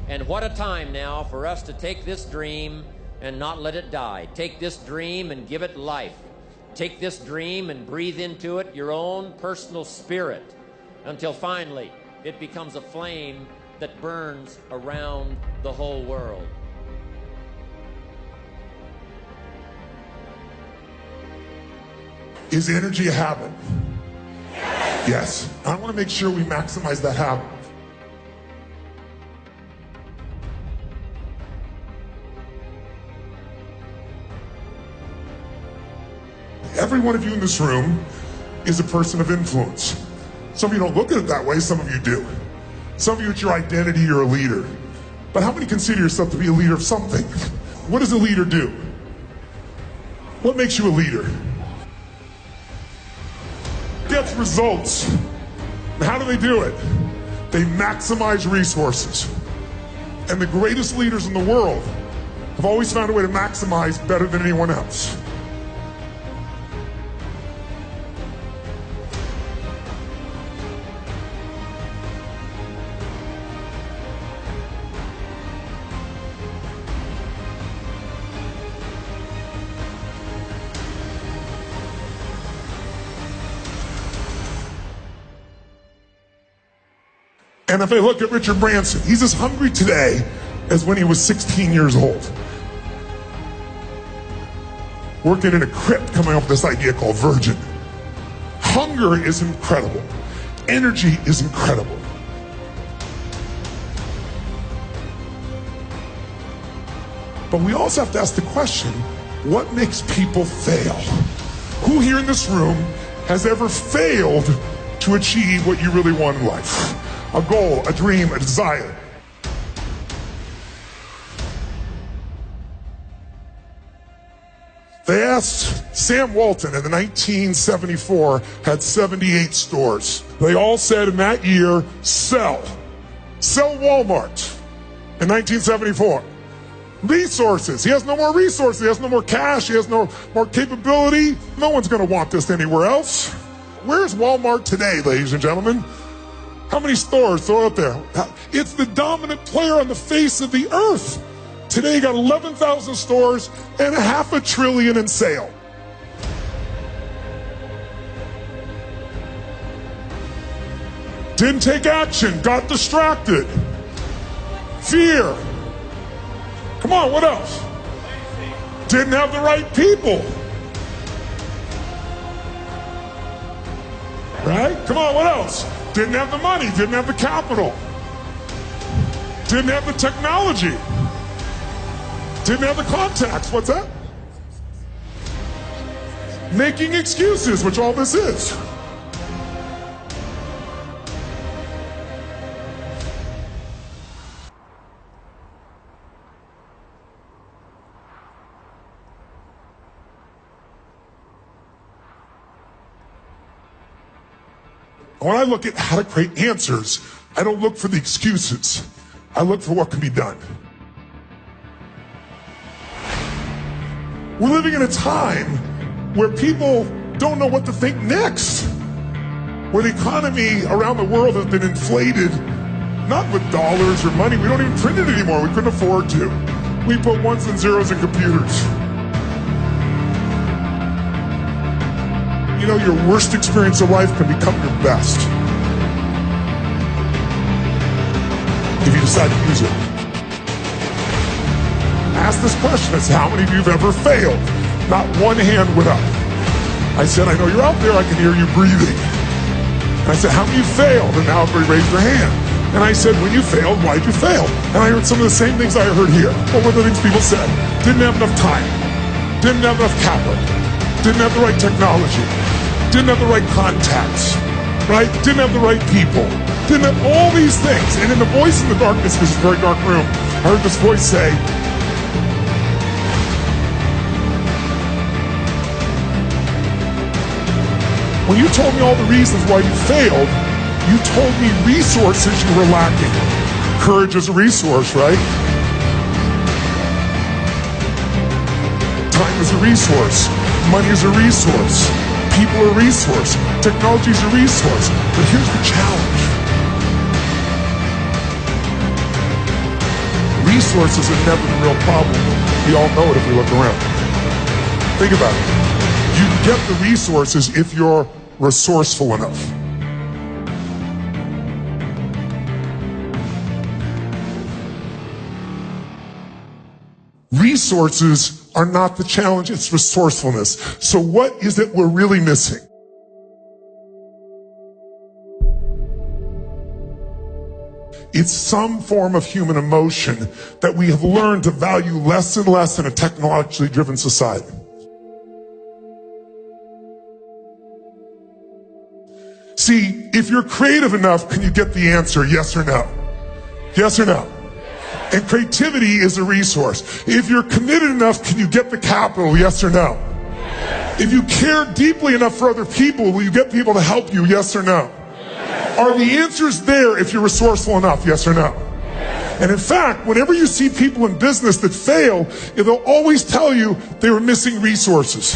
And what a time now for us to take this dream and not let it die. Take this dream and give it life. Take this dream and breathe into it your own personal spirit until finally it becomes a flame that burns around the whole world. Is energy a habit? Yes. I want to make sure we maximize that habit. Every one of you in this room is a person of influence. Some of you don't look at it that way, some of you do. Some of you, it's your identity, you're a leader. But how many consider yourself to be a leader of something? What does a leader do? What makes you a leader? Gets results. And how do they do it? They maximize resources. And the greatest leaders in the world have always found a way to maximize better than anyone else. And if I look at Richard Branson, he's as hungry today as when he was 16 years old. Working in a crypt, coming up with this idea called Virgin. Hunger is incredible. Energy is incredible. But we also have to ask the question, what makes people fail? Who here in this room has ever failed to achieve what you really want in life? A goal, a dream, a desire. They asked Sam Walton in the 1974, had 78 stores. They all said in that year, sell. Sell Walmart in 1974. Resources, he has no more resources, he has no more cash, he has no more capability. No one's gonna want this anywhere else. Where's Walmart today, ladies and gentlemen? How many stores? Throw it up there. It's the dominant player on the face of the earth. Today you got 11,000 stores and $500 billion in sale. Didn't take action, got distracted. Fear. Come on, what else? Didn't have the right people. Right? Come on, what else? Didn't have the money, didn't have the capital. Didn't have the technology. Didn't have the contacts. What's that? Making excuses, which all this is. When I look at how to create answers, I don't look for the excuses. I look for what can be done. We're living in a time where people don't know what to think next. Where the economy around the world has been inflated, not with dollars or money. We don't even print it anymore. We couldn't afford to. We put ones and zeros in computers. You know, your worst experience of life can become your best if you decide to use it. Ask this question, it's how many of you have ever failed? Not one hand went up. I said, I know you're out there, I can hear you breathing. And I said, how many of you failed? And now everybody raised their hand. And I said, when you failed, why'd you fail? And I heard some of the same things I heard here. What were the things people said? Didn't have enough time. Didn't have enough capital. Didn't have the right technology. Didn't have the right contacts, right? Didn't have the right people. Didn't have all these things. And in the voice in the darkness, this is a very dark room, I heard this voice say, when you told me all the reasons why you failed, you told me resources you were lacking. Courage is a resource, right? Time is a resource. Money is a resource. People are a resource. Technology is a resource. But here's the challenge. resources are never the real problem. We all know it if we look around. Think about it. You can get the resources if you're resourceful enough. Resources are not the challenge, it's resourcefulness. So what is it we're really missing? It's some form of human emotion that we have learned to value less and less in a technologically driven society. See, if you're creative enough, can you get the answer, yes or no? Yes or no? And creativity is a resource. If you're committed enough, can you get the capital, yes or no? If you care deeply enough for other people, will you get people to help you, yes or no? Are the answers there if you're resourceful enough, yes or no? And in fact, whenever you see people in business that fail, they'll always tell you they were missing resources.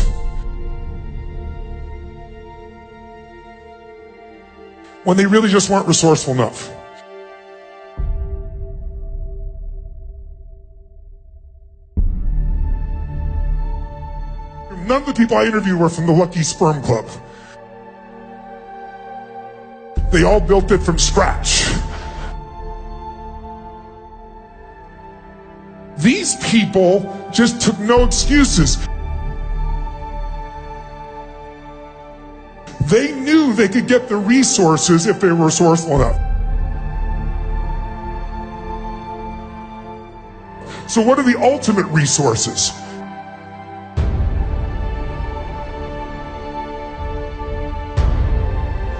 When they really just weren't resourceful enough. None of the people I interviewed were from the Lucky Sperm Club. They all built it from scratch. These people just took no excuses. They knew they could get the resources if they were resourceful enough. So what are the ultimate resources?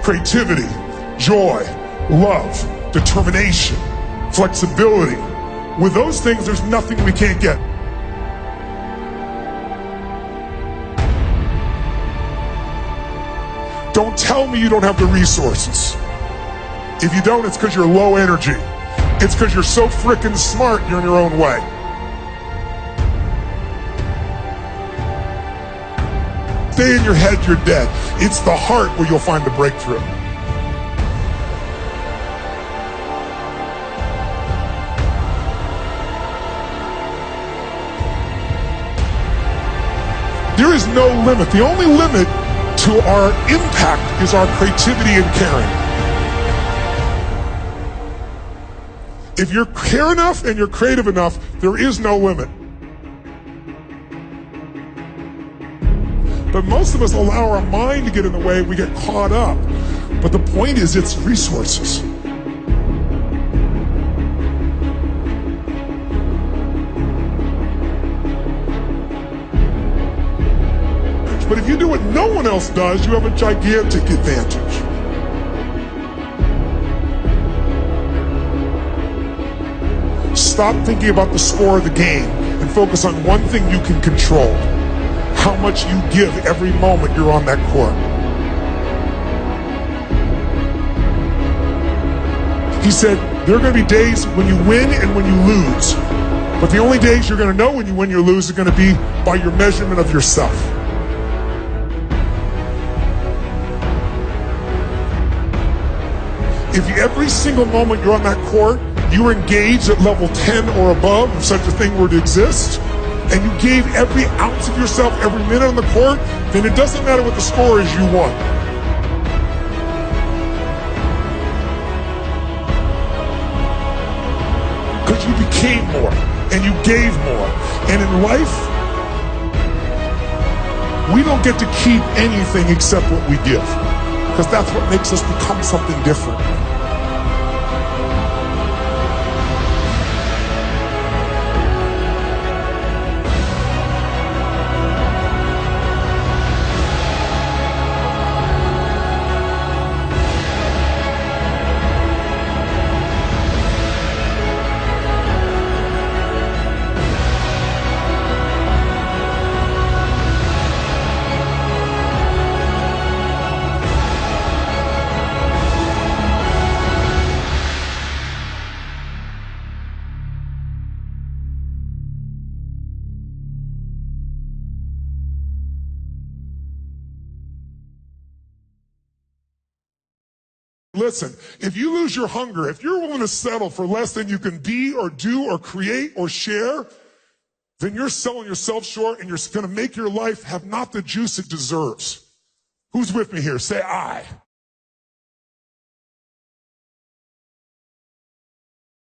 Creativity, joy, love, determination, flexibility. With those things, there's nothing we can't get. Don't tell me you don't have the resources. If you don't, it's because you're low energy. It's because you're so frickin' smart, you're in your own way. Stay in your head, you're dead. It's the heart where you'll find the breakthrough. There is no limit. The only limit to our impact is our creativity and caring. If you care enough and you're creative enough, there is no limit. But most of us allow our mind to get in the way, we get caught up. But the point is, it's resources. But if you do what no one else does, you have a gigantic advantage. Stop thinking about the score of the game and focus on one thing you can control. How much you give every moment you're on that court. He said, there are going to be days when you win and when you lose. But the only days you're going to know when you win or lose are going to be by your measurement of yourself. If every single moment you're on that court, you're engaged at level 10 or above, if such a thing were to exist, and you gave every ounce of yourself every minute on the court, then it doesn't matter what the score is, you won. Because you became more, and you gave more. And in life, we don't get to keep anything except what we give. Because that's what makes us become something different. Listen, if you lose your hunger, if you're willing to settle for less than you can be or do or create or share, then you're selling yourself short and you're going to make your life have not the juice it deserves. Who's with me here? Say I.